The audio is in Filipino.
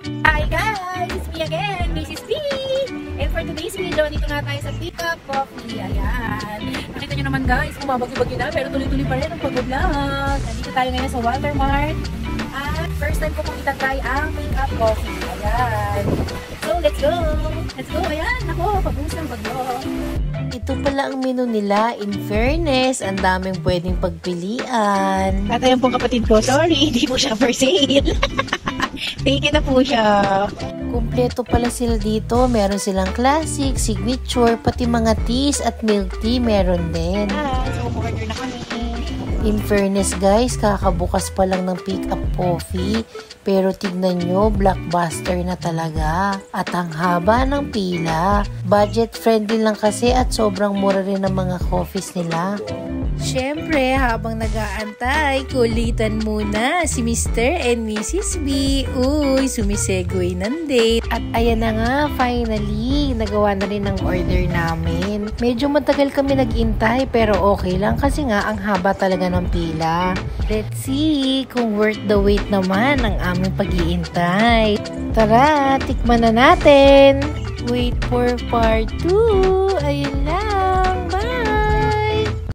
Hi guys! It's me again, Mrs. B! And for today's video, dito nga tayo sa Pick Up Coffee. Ayan. Nakita nyo naman guys, bumabagyo-bagyo na pero tuloy-tuloy pa rin ang pag-vlog. Nandito tayo ngayon sa Watermart. At first time ko pong itatry ang Pick Up Coffee. Ayan. So let's go! Let's go! Ayan! Ako, pag-uus ng bagyo. Ito pala ang menu nila. In fairness, ang daming pwedeng pagpilian. At ayan pong kapatid ko, sorry, hindi po siya for sale. Take na po siya. Kumpleto pala sila dito. Meron silang classic, signature, pati mga teas at milk tea meron din. So, order na kami. In fairness guys, kakabukas pa lang ng Pick Up Coffee. Pero tignan nyo, blockbuster na talaga. At ang haba ng pila. Budget friendly lang kasi at sobrang mura rin ng mga coffees nila. Siyempre, habang nag-aantay, kulitan muna si Mr. and Mrs. B. Uy, sumisegoy ng date. At ayan na nga, finally, nagawa na rin ang order namin. Medyo matagal kami nag-intay pero okay lang kasi nga ang haba talaga ng pila. Let's see kung worth the wait naman ang aming pag-iintay. Tara, tikman na natin! Wait for part 2! Ayun na!